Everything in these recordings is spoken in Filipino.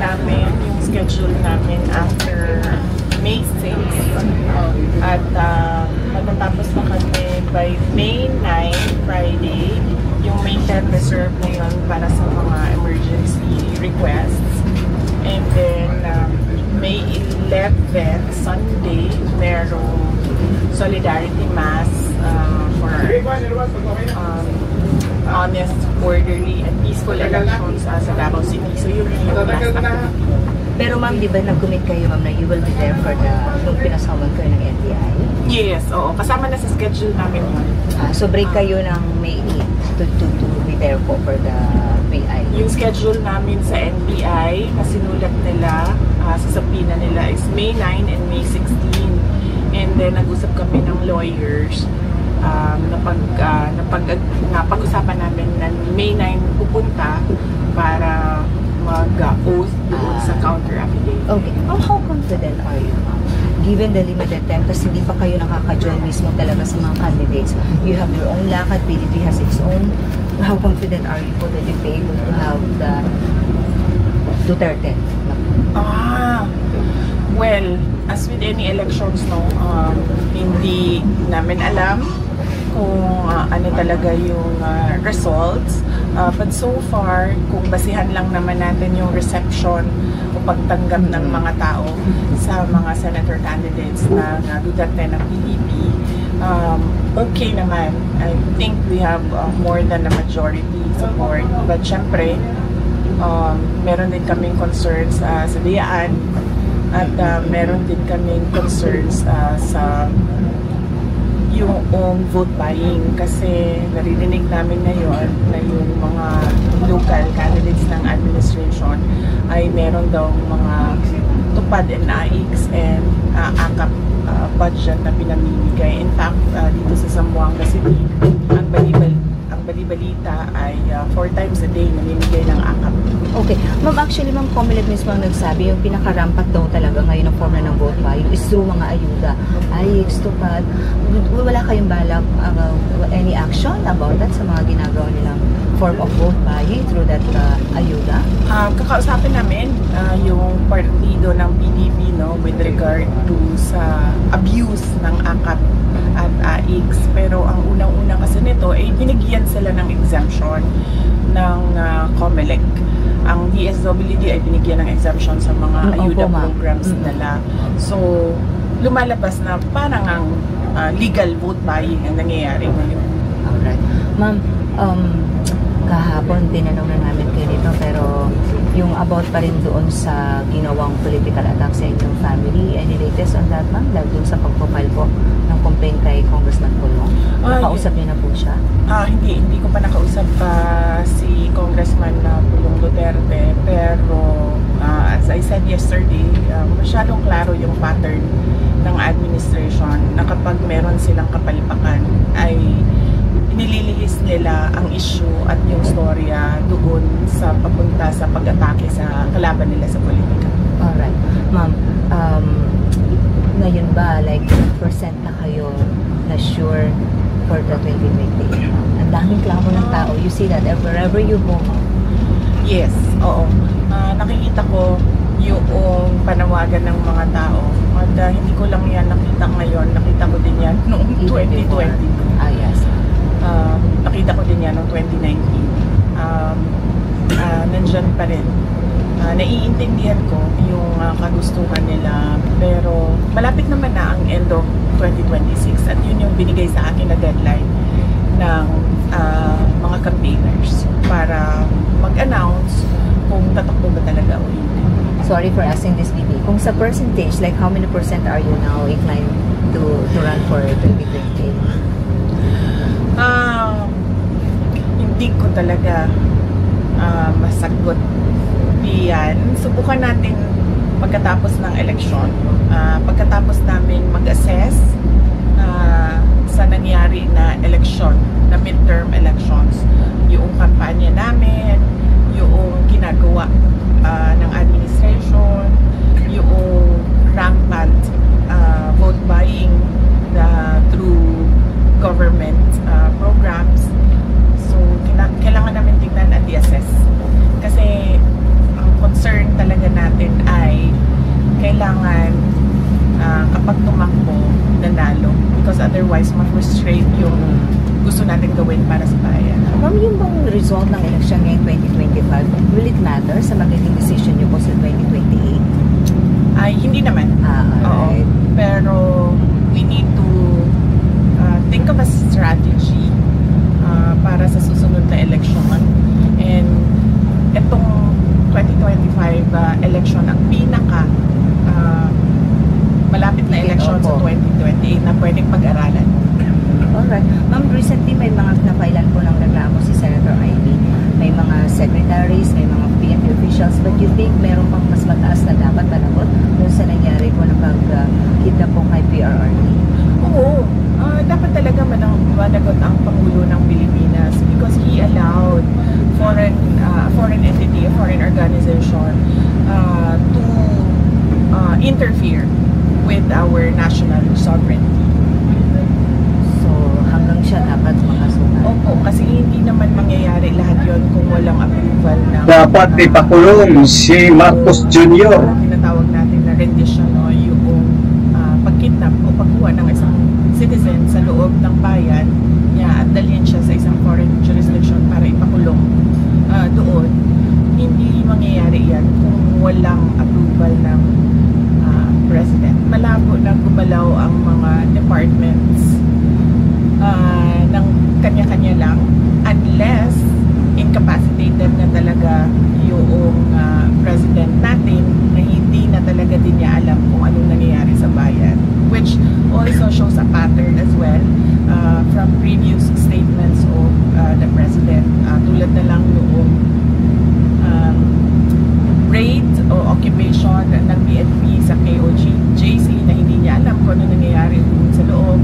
namin yung schedule namin after May 6. At matatapos na kami by May 9, Friday. Yung May 10 reserve na yun para sa mga emergency requests. And then May 11, Sunday, merong Solidarity Mass for honest, orderly, and peaceful elections sa Davao City. So yun yung last activity. Pero ma'am, di ba nag-commit kayo ma'am na you will be there for nung pinasawag kayo ng NBI? Yes, oo. Kasama na sa schedule namin yun. So break kayo ng May 8 to be there po for the BI? Yung schedule namin sa NBI na sinulat nila, sa subpoena nila is May 9 and May 16. And then nag-usap kami ng lawyers. Napag-usapan namin na May 9 pupunta para mag-oath doon sa counter-affidavit. Okay. How confident are you, ma'am? Given the limited time, kasi hindi pa kayo nakaka-join mismo talaga sa mga candidates. You have your own lakad, PDP has its own. How confident are you that you'll be able to have the Duterte? Well, as with any elections, no, hindi namin alam kung ano talaga yung results. But so far, kung basihan lang naman natin yung reception o pagtanggap ng mga tao sa mga senator candidates na Duterte ng PDP, okay naman. I think we have more than a majority support. But syempre, meron din kaming concerns sa Diaan at meron din kaming concerns sa yung vote buying, kasi naririnig namin ngayon na yung mga local candidates ng administration ay meron daw mga tupad and AIX and AKAP budget na pinamimigay. In fact, dito sa Zamboanga City, ang balibalita ay 4 times a day namimigay ng AKAP. Okay. Ma'am, actually, ma'am, Comelec mismo ang nagsabi, yung pinakarampat daw talaga ngayon ng form na ng vote buying is through mga ayuda. AIX, tupad. Wala kayong balak any action about that sa mga ginagawa nilang form of vote buying through that ayuda? Kakausapin namin yung partido ng PDP, no, with regard to sa abuse ng AKAP at AIX. Pero ang unang-una kasi nito ay binigyan sila ng exemption ng Comelec. Ang DSWD ay binigyan ng exemption sa mga ayuda programs nila. So, lumalabas na parang ang legal vote buying ang nangyayari ngayon. Alright. Ma'am, kahapon tinanong na namin kayo nito, pero yung about pa rin doon sa ginawang political attack sa inyong family, any latest on that, ma'am? Dahil doon sa pagpapile po ng complaint kay Congressman Pulong. Nakausap niyo na po siya? Hindi ko pa nakausap si Congressman Pulong Duterte, pero as I said yesterday, masyadong klaro yung pattern ng administration na kapag meron silang kapalipakan ay nililihis nila ang issue at yung storya doon sa papunta sa pag-atake sa kalaban nila sa politika. Alright. Ma'am, ngayon ba, like, percent na kayo na sure for the 2028? Ang daming klamo ng tao. You see that wherever you go. Yes, oo. Nakikita ko yung panawagan ng mga tao. At hindi ko lang yan nakita ngayon. Nakita ko din yan noong 2020. Yes. Nakita ko din yan noong 2019. Nandyan pa rin. Naiintindihan ko yung kagustuhan nila, pero malapit naman na ang end of 2026 at yun yung binigay sa akin na deadline ng mga campaigners para mag-announce kung tatakbo ba talaga o hindi. Sorry for asking this, Bibi. Kung sa percentage, like how many percent are you now inclined to run for 2028? Hindi ko talaga masagot yan. Subukan natin pagkatapos ng eleksyon. Pagkatapos namin mag-assess sa nangyari na eleksyon, na midterm elections, yung kampanya namin, yung ginagawa ng administration, yung rampant vote buying through government programs. So, kailangan namin tignan at i-assess. Kasi ang concern talaga kailangan kapag tumakbo, nanalo. Because otherwise, ma-frustrate yung gusto natin gawin para sa bayan. Ma'am, yung bang result ng election ngayong 2025, will it matter sa magiging decision niyo po sa 2028? Ay, hindi naman. Alright. Pero we need to think of a strategy para sa susunod na election. And itong 2025 election, ang pinaka malapit na election sa 2028 na pwedeng pag-aralan. Alright. Ma'am, recently may mga napailan po ng reklamo si Senator Ivy. May mga secretaries, may mga PNP officials, but you think meron pang mas mataas na dapat managot dun sa nangyari po ng pag-kidnap po kay PRRD? Oo. Dapat talaga managot ang Pangulo ng Pilipinas because he allowed foreign entity, a foreign organization to interfere with our national sovereignty. So, hanggang siya dapat makasuhan? Opo, kasi hindi naman mangyayari lahat yon kung walang approval ng... Dapat ipakulong si Marcos Jr. Tinatawag natin na rendition o yung pagkidnap o pagkuha ng isang citizen sa loob ng bayan niya at dalhin siya sa isang foreign jurisdiction para ipakulong doon. Hindi mangyayari yan kung walang approval ng president. Malabo na gumalaw ang mga departments ng kanya-kanya lang unless incapacitated na talaga yung president natin na hindi na talaga din niya alam kung anong nangyayari sa bayan, which also shows a pattern as well from previous statements of the president, tulad na lang yung raid o occupation ng PNP sa KOJC na hindi niya alam kung ano nangyayari sa loob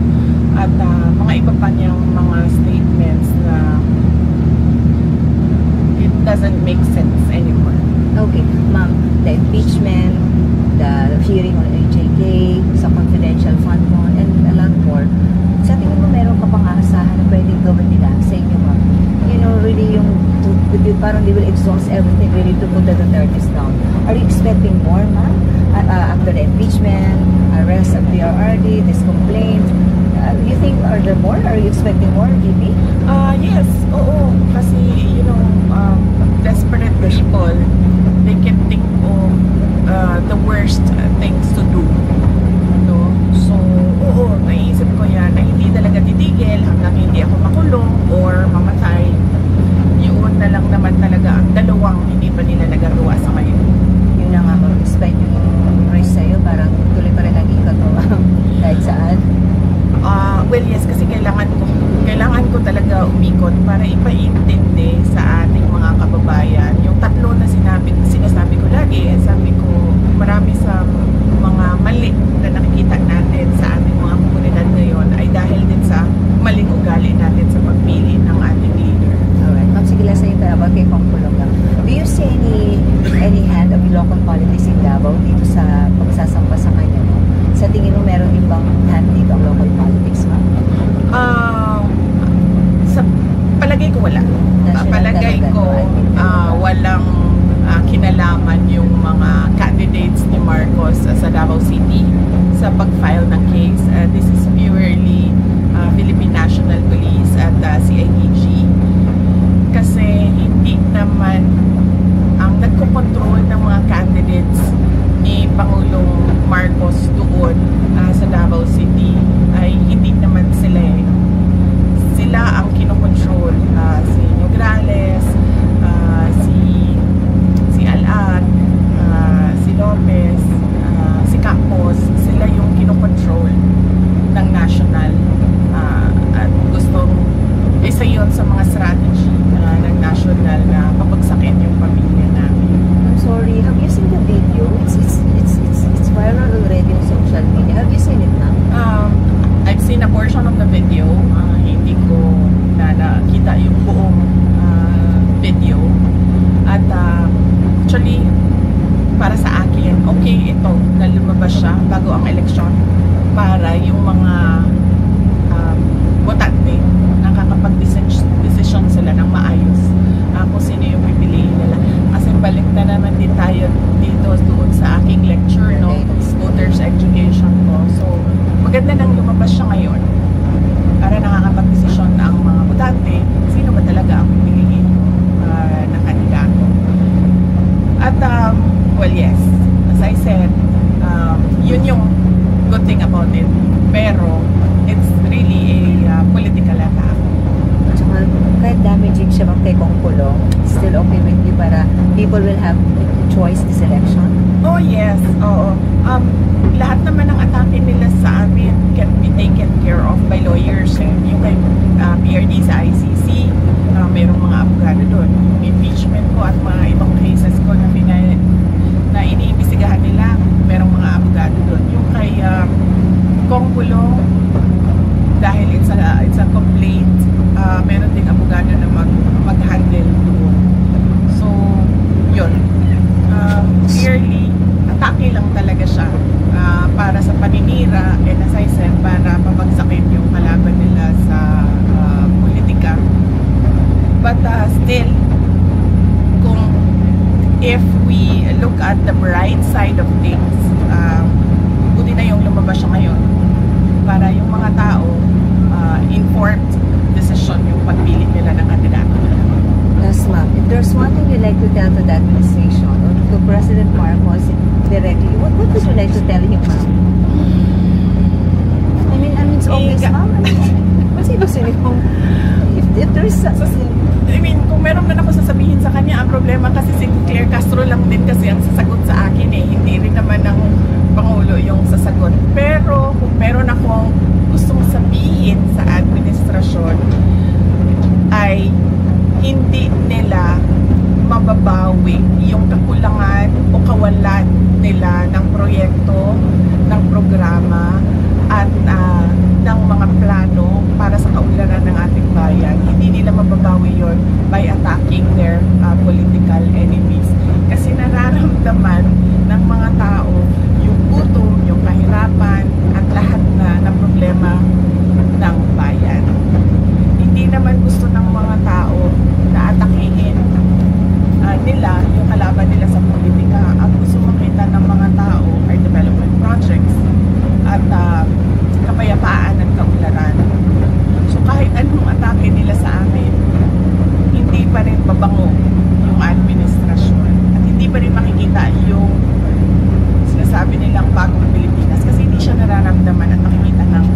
at mga iba pa niyang mga statements na it doesn't make sense anymore. Okay, ma'am, the impeachment, the hearing on AJK, sa confidential fund mo, and a lot more. Sa tingin mo, meron ka pang aasahan na pwedeng gawin nila sa inyo, ma'am? You know, really yung, parang they will exhaust everything really to put the Dutertes down. Are you expecting more, ma'am? After the impeachment, arrest of PRRD, this complaint, you think, are there more? Are you expecting more, VP? Yes, oo. Kasi, you know, desperate people, they can think of the worst things to do. No? So, oo, naisip ko yan na hindi talaga titigil hanggang hindi ako makulong or mamatay. Yun na lang naman talaga ang dalawang hindi pa nila nagagawa sa ngayon. Yun na nga po, despite yung race sa'yo, parang tuloy pa rin ang ikot mo, ma'am, kahit saan? Well, yes, kasi kailangan ko talaga umikot para ipaintindi sa ating mga kababayan. Yung tatlo na sinasabi ko lagi, sabi ko marami sa mga mali na nakikita natin sa ating mga komunidad ngayon ay dahil din sa maling ugali natin sa pagpili ng ating leader. Alright, ma'am, sige lang sa ito about kay Pangulong lang. Do you see any hand of local politics in Davao dito sa pagsasamba sa kanya mo? Sa tingin mo, meron din bang hand dito ang local politics, ma'am? Sa palagay ko wala. Palagay ko walang kinalaman yung mga candidates ni Marcos sa Davao City sa pag-file ng case. This is purely Philippine National Police at CIDG. Kasi hindi naman ang nagkocontrol ng mga candidates ni Pangulong Marcos doon sa Davao City ay hindi naman sila sila ang kinokontrol. Si Nograles, si Alan, si Lopez, si Campos, sila yung kinokontrol ng national at gustong isa yun sa mga strategy ng national na papagsakin yung pamilya namin. I'm sorry, have you seen the video? It's viral already on social media. Have you seen it now? I've seen a portion of the video. Hindi ko nakita yung buong video. At actually, para sa akin, okay ito na lumabas siya bago ang eleksyon para yung mga botante nakakapag-desisyon sila ng maayos kung sino yung pipiliin nila. Kasi balik na naman din tayo dito doon sa aking lecture, no? Well, yes. As I said, yun yung good thing about it. Pero, it's really a political attack. Tsaka, kahit damaging siya kay Kongkulong, still okay with you para people will have choice this election? Oh, yes. Oo. Lahat naman ng atake nila sa amin can be taken care of by lawyers. Yung kay PRD sa ICC, merong mga abogado doon. Yung impeachment ko at mga ibang cases ko na iniimbestigahan nila, merong mga abogado doon. Yung kay Kongkulong, dahil it's a complaint, meron ding abogado na mag-handle doon. So, yun. Clearly, atake lang talaga siya para sa paninira, and as I said, para pabagsakin yung kalaban nila sa politika. But still, if we look at the bright side of things, buti na yung lumabas siya ngayon para yung mga tao informed decision yung pagpili nila ng kandidato nila. Yes, ma'am. If there's one thing you'd like to tell to the administration or to President Marcos directly, what would you like to tell him, ma'am? I mean, it's obvious, ma'am. What's ibig sabihin kung if there's I mean, kung meron man ako sasabihin sa kanya, ang problema kasi si Claire Castro lang din kasi ang sasagot sa akin hindi rin naman ng Pangulo yung sasagot. Pero kung meron akong gustong sabihin sa administrasyon ay hindi nila mababawi yung kakulangan o kawalan nila ng proyekto, ng programa at ng mga plano para sa kaunlaran ng ating bayan. Hindi nila mababawi yon by attacking their political enemies. Kasi nararamdaman ng mga tao yung gutom, yung kahirapan at lahat na problema ng bayan. Hindi naman gusto ng mga tao na atakihin nila yung kalaban nila sa politika. Ang gusto makita ng mga tao ay development projects at kapayapaan at kaunlaran. So kahit anong atake nila sa amin, hindi pa rin babango yung administrasyon at hindi pa rin makikita yung sinasabi nilang bagong Pilipinas kasi hindi siya nararamdaman at makikita ng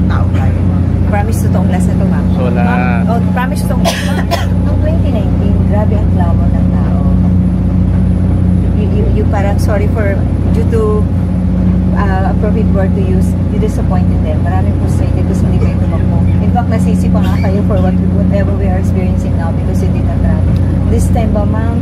tao tayo. Promise totoong last na ito, ma'am. Promise totoong last. Noong 2019, grabe ang clamor ng tao. You parang sorry for, due to appropriate word to use, you disappointed them. Maraming frustrated kasi hindi kayo tumakbo. In fact, nasisi pa nga kayo for whatever we are experiencing now because you did not run. This time ba, ma'am,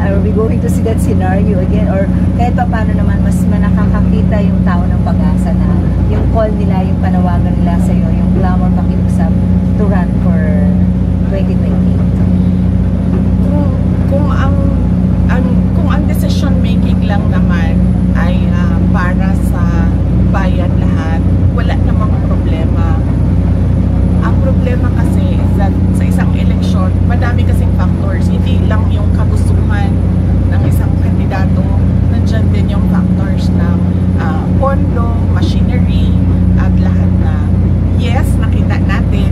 are we going to see that scenario again? Or kahit pa paano naman, mas nakakakita yung tao ng pag-asa na yung call nila, yung panawagan nila sa'yo, yung clamor pakiusap to run for 2020. Kung ang decision making lang naman ay para sa bayan lahat, wala namang problema. Ang problema kasi is that sa isang eleksyon, madami kasing factors. Hindi lang yung kagustuhan ng isang kandidato, nandyan din yung factors ng pondo, machinery, at lahat na. Yes, nakita natin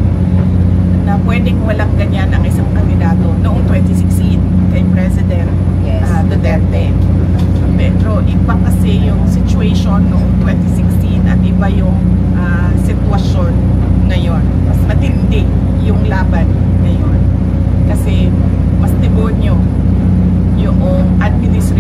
na pwedeng walang ganyan ang isang kandidato noong 2016 kay President Duterte. Pero iba kasi yung situation noong 2016 at iba yung sitwasyon ngayon. Mas matindi yung laban ngayon. Kasi mas demonyo yung administration